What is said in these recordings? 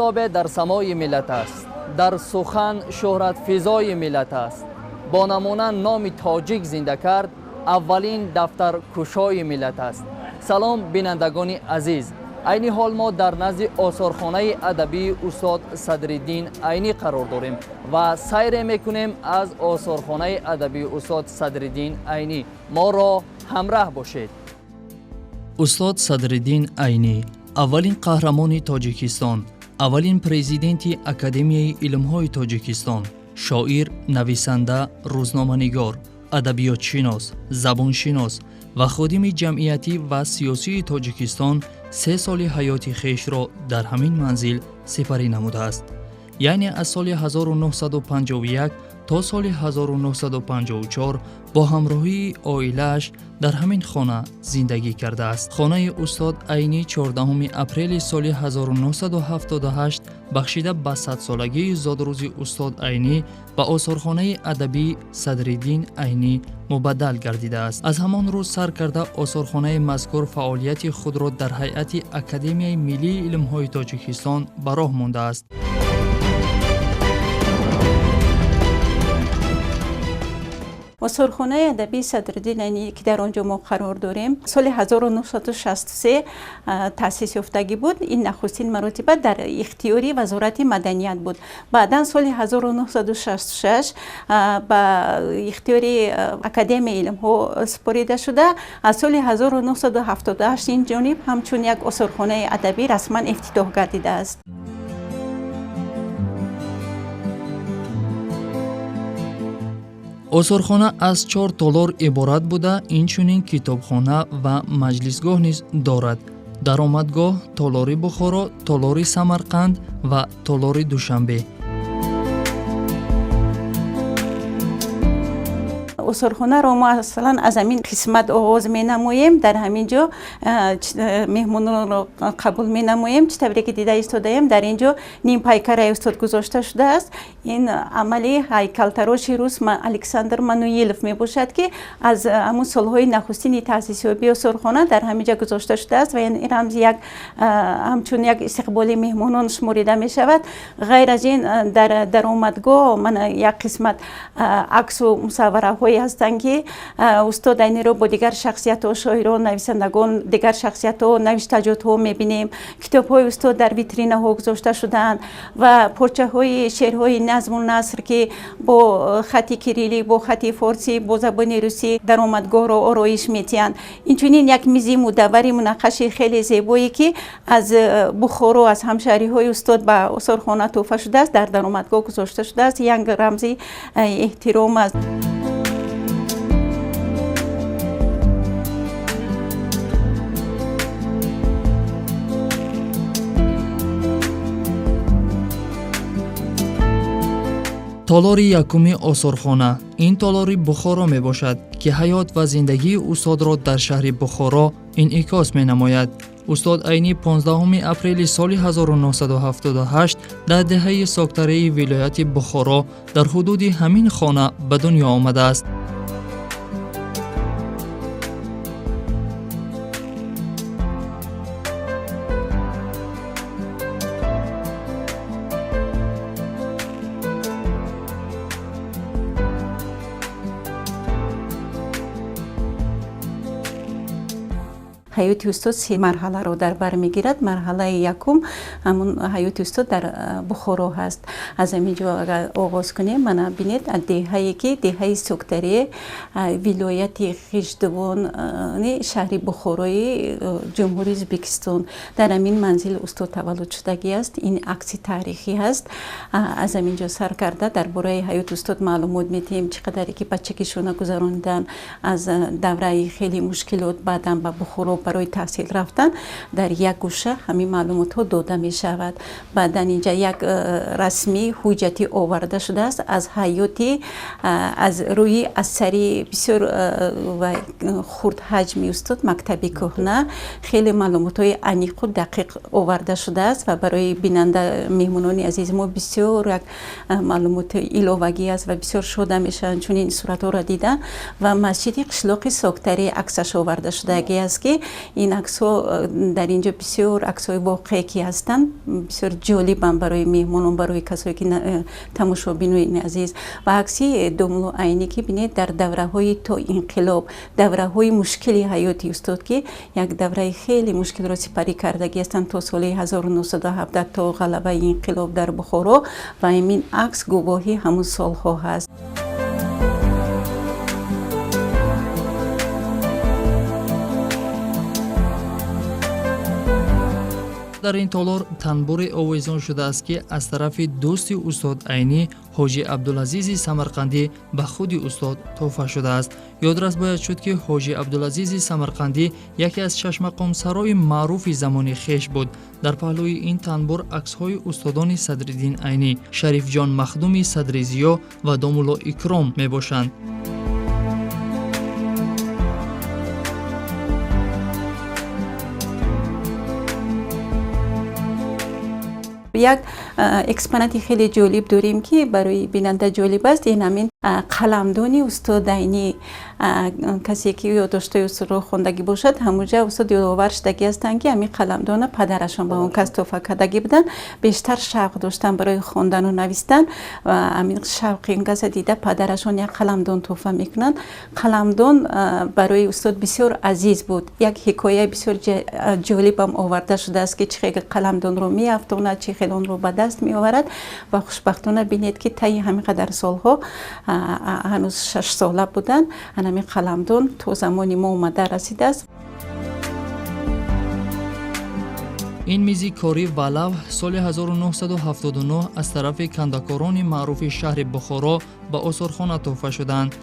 آفتاب در سمای ملت است. در سخن شهرت فضای ملت است. با نمونه نام تاجیک زنده کرد. اولین دفتر کشای ملت است. سلام بینندگان عزیز، عین حال ما در نزد آثارخانه ادبی استاد صدرالدین عینی قرار داریم و سیر میکنیم از آثارخانه ادبی استاد صدرالدین عینی. ما را همراه باشید. استاد صدرالدین عینی اولین قهرمان تاجیکستان، اولین پرزیدنت اکادمیای علم‌های تاجیکستان، شاعر، نویسنده، روزنامه‌نگار، ادبیات شناس، زبان شناس و خادم جمعیتی و سیاسی تاجیکستان 3 سال حیات خیش را در همین منزل سپری نموده است. یعنی از سال 1951 تا سال 1954 با همراهی عائله‌اش در همین خانه زندگی کرده است. خانه استاد عینی 14 اپریل سال 1978 بخشیده به 100 سالگی زادروز استاد عینی به آثارخانه ادبی صدرالدین عینی مبدل گردیده است. از همان روز سر کرده آثارخانه مذکور فعالیت خود را در هیئت اکادمیای ملی علم‌های تاجیکستان به راه مانده است. آثارخانه ادبی صدرالدین عینی که در آنجا ما قرار داریم سال 1963 تأسیس یافتگی بود. این نخستین مرتبه در اختیاری وزارت مدنیت بود. بعدا سال 1966 به اختیاری اکادمی علم ها سپرده شده. از سال 1978 این جانب همچون یک آثارخانه ادبی رسما افتتاح گردیده است. آثارخانه از 4 تالار عبارت بوده. اینچنین کتابخانه و مجلسگاه نیز دارد. درآمدگاه، تالار بخارا، تالار سمرقند و تالار دوشنبه. آثارخانه را ما اصلا از همین قسمت آغاز می نماییم. در همین جا مهمانان را قبول می نماییم. چطوری که دیده ایستادیم در اینجا نیم پیکره استاد گذاشته شده است. این عملی هیکل‌تراش روس الکساندر منویلوف می باشد که از همون سالهای نخستین تأسیس یابی آثارخانه در همین جا گذاشته شده است و این رمز یک همچون یک استقبال مهمانان شمرده می شود. غیر از این در درآمدگاه من یک قسمت عکس و مصوره های هستند که استاد عینی را با دیگر شخصیت ها، شاعران، نویسندگان، دیگر شخصیت ها، نوشتجات ها میبینیم. کتاب های استاد در ویترینه ها گذاشته شدند و پارچه های شعرهای نظم و نثر که با خط کریلی، با خط فارسی، با زبان روسی درآمدگاه را آرایش میتیند. اینچنین یک میز مدور منقش خیلی زیبایی که از بخارا، از همشهری های استاد به آثارخانه تحفه شده است در درآمدگاه گذاشته شده است. یک رمزی احترام است. تالار یکم آثارخانه. این تالار بخارا می باشد که حیات و زندگی استاد را در شهر بخارا انعکاس می نماید. استاد عینی 15 اپریل سال 1978 در دهه ساکتره ولایت بخارا در حدود همین خانه به دنیا آمده است. حیات استاد 3 مرحله را در بر میگیرد. مرحله یکم همون حیات استاد در بخارا هست. از همینجا اگر آغاز کنیم من بینید دهه‌ای که دهه ساکتری ولایت خیشتوان شهر بخارای جمهوری ازبکستان در همین منزل استاد تولد شدگی است. این عکس تاریخی است. از همینجا سر کرده درباره حیات استاد معلومات میدیم چقدر که بچگیشون گذراندن، از دوره خیلی مشکلات بعداً به بخارا برای تحصیل رفتن در یک گوشه همین معلومات ها داده می شود. بعدا اینجا یک رسمی حجتی آورده شده است از حیاتی از روی اثری بسیار و خرد حجمی استاد مکتبی کهنه خیلی معلومات های عمیق و دقیق آورده شده است و برای بیننده مهمانان عزیز ما بسیار یک معلومات ایلاوگی است و بسیار شده میشن چون این صورت ها را دیدن. و مسجد قشلاق ساکتری عکسش آورده شده است که این عکس‌ها در اینجا بسیار عکس‌های واقعی که هستند، بسیار جالبن برای میهمانان، برای کسایی که تماشابینان عزیز. و عکسی دوملو عینی که بینید در دوره‌های تا انقلاب، دوره‌های مشکلی حیاتی استاد که یک دوره خیلی مشکل را سپری کردگی هستند تا سال 1917 تا غلبه انقلاب در بخارا و این عکس گواهی همون سالها هست. در این تالار تنبور آویزان شده است که از طرف دوست استاد عینی حاجی عبدالعزیز سمرقندی به خود استاد تحفه شده است. یادرس باید شد که حاجی عبدالعزیز سمرقندی یکی از چشمقام سرای معروف زمان خیش بود. در پهلوی این تنبور عکس‌های استادان صدرالدین عینی، شریف جان مخدومی صدرزیا و دامولا اکرام می باشند. یک اکسپوناتی خیلی جالب داریم که برای بیننده جالب است. این همین قلمدانی استاد عینی، کسی که یادداشت استاد رو خوندگی باشد همونجا استاد یادآور شدگی هستند که همین قلمدان پدرشان به اون کس تحفه کردگی بودن، بیشتر شوق داشتن برای خواندن و نوشتن و همین شوق این کس دیده پدرشان یک قلمدان تحفه میکنند. قلمدان برای استاد بسیار عزیز بود. یک حکایه بسیار جالب هم آورده شده است که چه قلمدان رو میافتاند، چه خیلی اون رو به دست می آورد و خوشبختانه بینید که طی همین قدر سالها، هنوز 6 ساله بودن، همین قلمدان تو زمانی ما اومده رسیده است. این میزی کاری ولو سال 1979 از طرف کندکاران معروف شهر بخارا به آثارخانه تحفه شدند.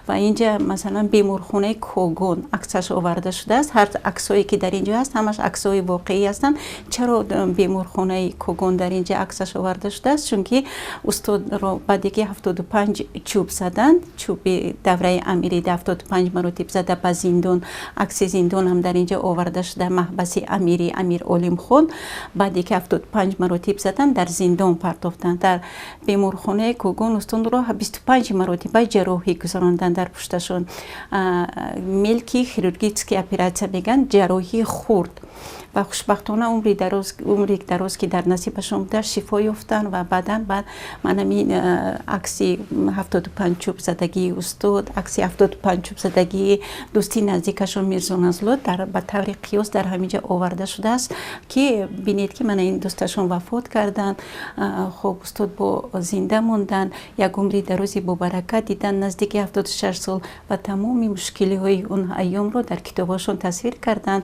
و اینجا مثلا بیمارخانه کوگون عکسش آورده شده است. هر عکسایی که در اینجا هست همش عکسای واقعی هستند. چرا بیمارخانه کوگون در اینجا عکسش آورده شده است؟ چون که استاد رو بعد که 75 چوب زدند، چوب دوره امیری 75 مراتب زده به زندان، عکس زندان هم در اینجا آورده شده، محبس امیری امیر علیم خان، بعد که 75 مراتب زدن در زندان پرتافتند. در بیمارخانه کوگون استاد رو 25 مراتب جراحی گذراندند در پشتشون، ملکی خیروگیتسکی اپراتسیا میگن، جراحی خورد و خوشبختانه عمری دراز که در نصیبشون بوده شفا یافتن و بعد من همین عکسی 75 چوب زدگی استاد، عکسی 75 چوب زدگی دوستی نزدیکشون میرزا نزلات در به طور قیاس در همینجا آورده شده است که بینید که من این دوستشون وفات کردن. خب استاد با زنده موندن، یک عمری درازی با برکت دیدن، نزدیک 76 سال و تمامی مشکلی های اون ایام رو در کتاباشون تصویر کردن.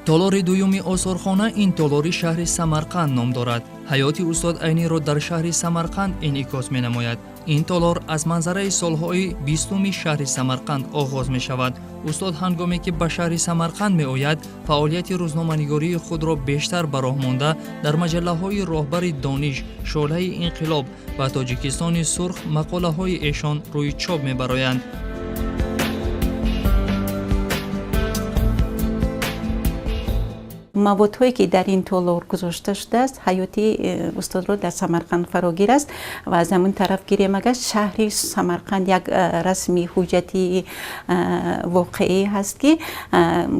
تالار دویومی آثارخانه این تالار شهر سمرقند نام دارد. حیات استاد عینی را در شهر سمرقند انعکاس می نماید. این تالار از منظره سالهای 20 شهر سمرقند آغاز می شود. استاد هنگامی که به شهر سمرقند می آید، فعالیت روزنامه‌نگاری خود را بیشتر به راه مانده در مجله های راهبر دانش، شعله انقلاب و تاجیکستان سرخ مقاله های ایشان روی چاپ می برآیند. موادهایی که در این تالار گذاشته شده است حیاتی استاد را در سمرقند فراگیر است و از همون طرف گیریم اگر شهری سمرقند یک رسمی حجتی واقعی هست که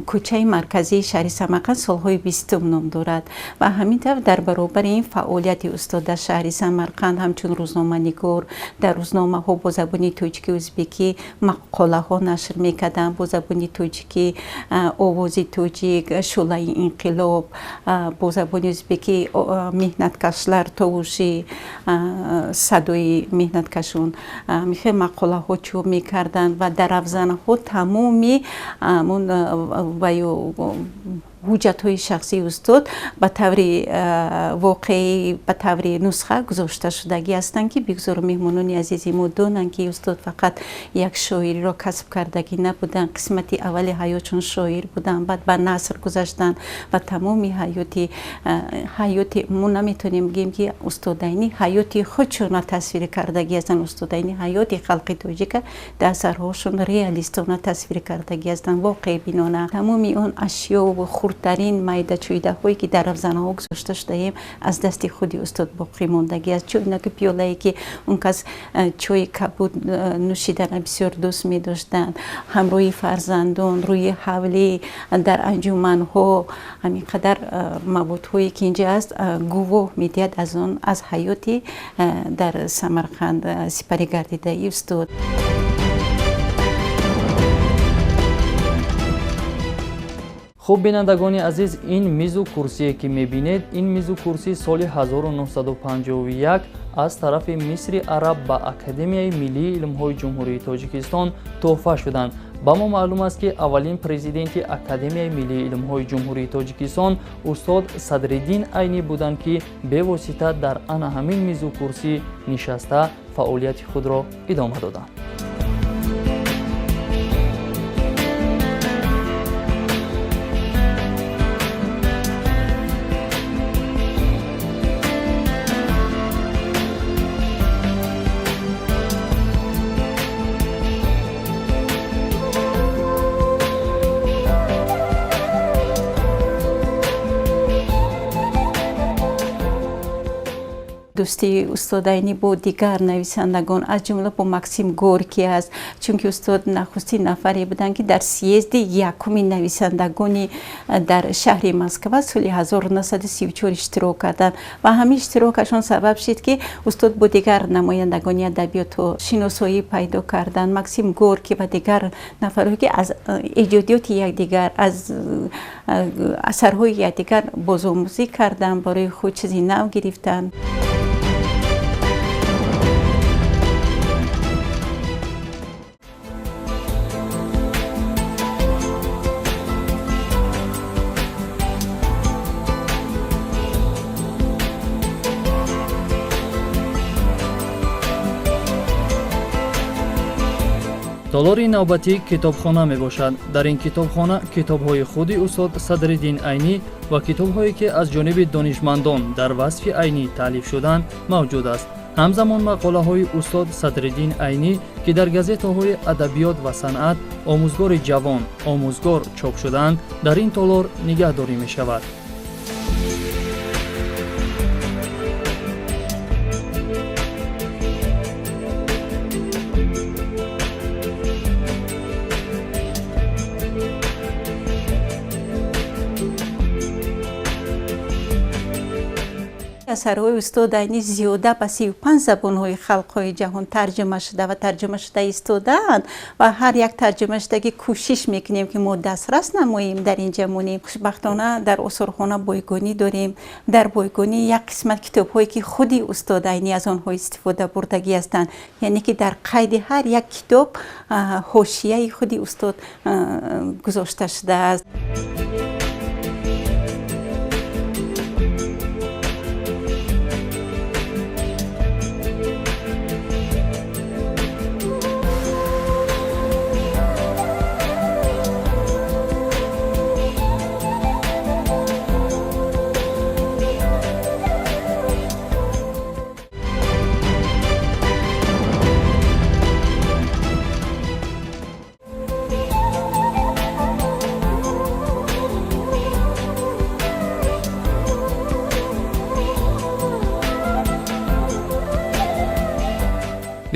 کوچه مرکزی شهر سمرقند سالهای 20 نام دارد و همین طرف در برابر این فعالیت استاد در شهر سمرقند همچون روزنامه نگار در روزنامه ها با زبان تاجیکی ازبکی مقاله ها نشر میکردن، با زبان تاجیکی آواز تاجیک، شعله انقلاب، با زبان ازبکی مهنتکشلر توشی صدای مهنتکشون میخواه مقاله ها چوب میکردن و در افزانه ها تمامی حجت های شخصی استاد به طور واقعی به طور نسخه گذاشته شدگی هستند که بگذار مهمانان عزیزی ما دانند که استاد فقط یک شاعری را کسب کردگی نبودن، قسمت اول حیاتشون شاعر بودن، بعد به نثر گذاشتن و تمامی حیات ما نمیتونیم بگیم که استاد عینی حیات خودشون تصویر کردگی هستند. استاد عینی حیات خلق تاجیک در اثرهاشون ریالیستانه تصویر کردگی هستند، واقع بینانه. تمامی اون اشیا و хурдтарин майдачӯйдаҳое ки дар рафзанаҳо гузошта шудаем аз дасти худи устод боқӣ мондагӣ аст. чӯ пиёлае ки он кас чойи кабуд нӯшидана бисёр дӯст медоштанд, ҳамроҳи фарзандон, рӯи ҳавлӣ дар анҷуманҳо, ҳамин қадар маводҳое ки инҷа аст гувоҳ медиҳад аз он аз ҳаёти дар Самарқанд сипарӣ гардидаи устод. хуб бинандагони азиз, ин мизу курсие ки мебинед, ин мизу курси соли 1951 аз тарафи Мисри Араб ба Академияи Миллии илмҳои Ҷумҳурии Тоҷикистон тӯҳфа шуданд. ба мо маълум аст ки аввалин президенти Академияи Миллии илмҳои Ҷумҳурии Тоҷикистон устод Садриддин Айнӣ буданд ки бевосита дар ана ҳамин мизу курсӣ нишаста фаъолияти худро идома доданд. дӯсти устод Айнӣ бо дигар нависандагон аз ҷумла бо Максим Горький аст, чунки устод нахустин нафаре буданд ки дар съезди якуми нависандагони дар шаҳри Москва соли 1934 иштирок карданд ва ҳамин иштирокашон сабаб шид ки устод бо дигар намояндагони адабиёту шиносоӣ пайдо карданд. Максим Горький ва дигар нафаре ки аз эҷодиёти якдигар, аз асарҳои якдигар бозомӯзӣ карданд, барои худ чизи нав гирифтанд. толори навбатӣ китобхона мебошад. дар ин китобхона китобҳои худи устод Садриддин Айнӣ ва китобҳое ки аз ҷониби донишмандон дар васфи Айнӣ таълиф шуданд мавҷуд аст. ҳамзамон мақолаҳои устод Садриддин Айнӣ ки дар газетаҳои адабиёт ва санъат, омӯзгори ҷавон, омӯзгор чоп шуданд, дар ин толор нигаҳдорӣ мешавад. асарҳои устод Айнӣ зиёда ба 35 забонҳои халқҳои ҷаҳон тарҷума шуда ва тарҷума шуда истодаанд ва ҳар як тарҷумашудагӣ кӯшиш мекунем ки мо дастрас намоем дар инҷа монем. хушбахтона дар осорхона бойгонӣ дорем. дар бойгонӣ як қисмат китобҳое ки худи устод Айнӣ аз онҳо истифода бурдагӣ ҳастанд, яъне ки дар қайди ҳар як китоб ҳошияи худи устод гузошта шудааст.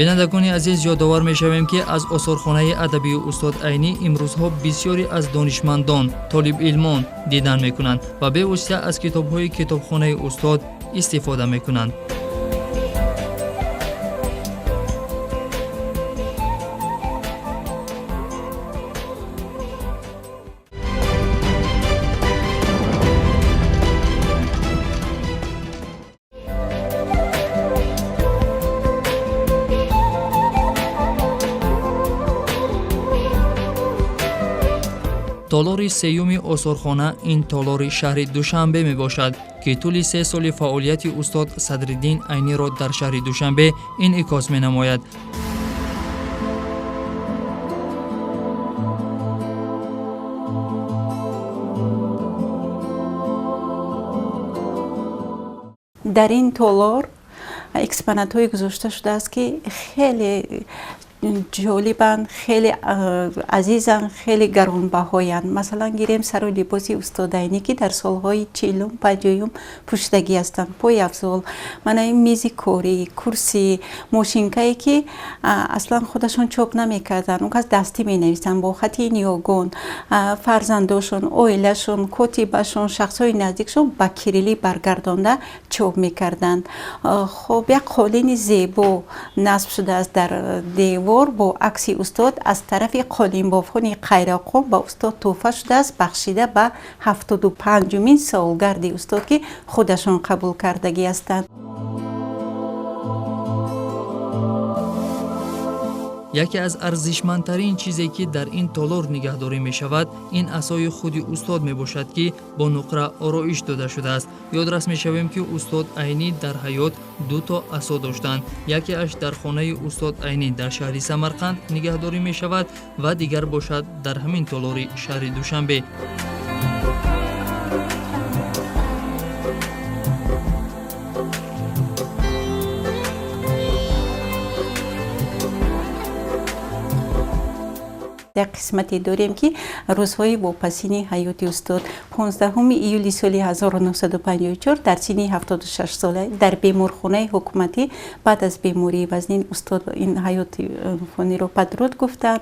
бинандагони азиз, ёдовар мешавем ки аз осорхонаи адабии устод Айнӣ имрӯзҳо бисёре аз донишмандон, толибилмон дидан мекунанд ва бевосита аз китобҳои китобхонаи устод истифода мекунанд. толори сеюми осорхона ин толори шаҳри Душанбе мебошад ки тӯли 3 соли фаъолияти устод Садриддин Айниро дар шаҳри Душанбе инъикос менамояд. дар ин толор экспонатҳое гузошта шудааст ки хеле جالبن، خیلی عزیزن، خیلی گرانبهایند. مثلا گیریم سر و لباس استاد عینی که در سالهای 40 50 پوشیدگی هستند، پای افضل، من میز کاری، کرسی، ماشینکایی که اصلا خودشون چوب نمیکردن، اون از دستی می نویسن با خط نیاگون. فرزنداشون، اویلشون، کتیبشون، شخصای نزدیکشون با کریلی برگردانده چوب میکردن. خب یک قالین زیبا نصب شده است در دیوار با عکس استاد از طرف قالین بافان قیراقو با استاد تحفه شده است، بخشیده به 75مین سالگرد استاد که خودشون قبول کردگی هستند. یکی از ارزشمندترین چیزی که در این تالار نگهداری می شود این عصای خود استاد می باشد که با نقره آرایش داده شده است. یادرس می شویم که استاد عینی در حیات 2 عصا داشتند. یکی اش در خانه استاد عینی در شهر سمرقند نگهداری می شود و دیگر باشد در همین تالار شهر دوشنبه. در قسمتی داریم که روزهای واپسین حیات استاد 15 ایولی سال 1954 در سن 76 ساله در بیمارخانه حکومتی بعد از بیماری وزنین استاد این حیات فانی رو پدرود گفتند.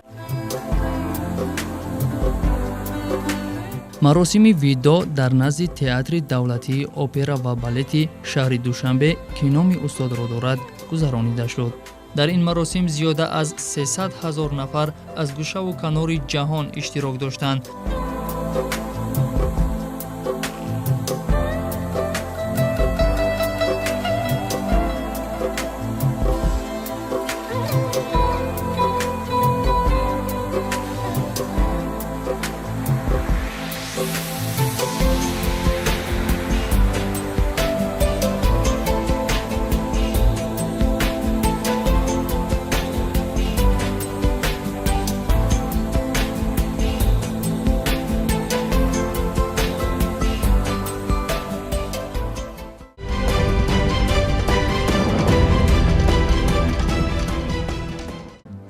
مراسم ویدا در نزد تئاتر دولتی اپرا و بالت شهر دوشنبه که نام استاد را دارد گذرانیده شد. در این مراسم زیاده از 300,000 نفر از گوشه و کنار جهان اشتراک داشتند.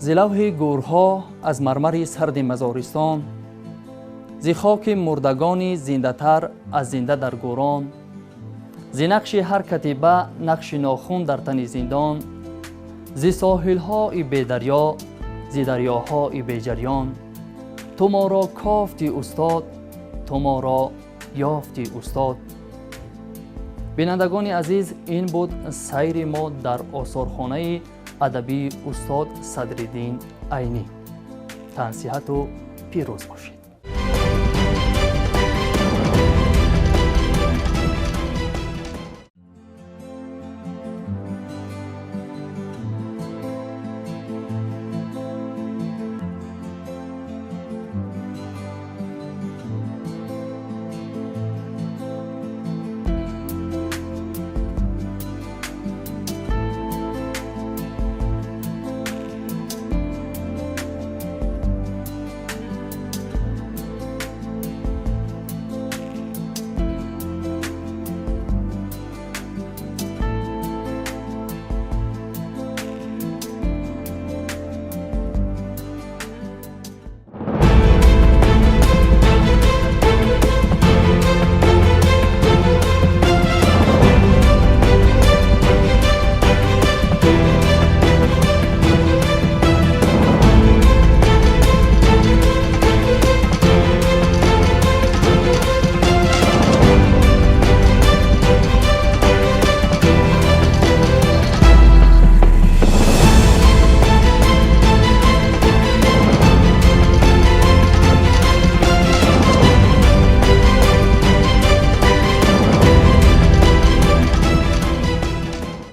ز لوح گورها از مرمر سرد مزارستان، ز خاک مردگان زنده تر از زنده در گوران، ز نقش هر کتیبه نقش ناخون در تن زندان، ز ساحل های بی دریا ز دریاهای بی جریان، تو ما را کافتی استاد، تو ما را یافتی استاد. بینندگان عزیز، این بود سیر ما در آثارخانه ادبی استاد صدرالدین عینی. تنصیحت و پیروز باشید.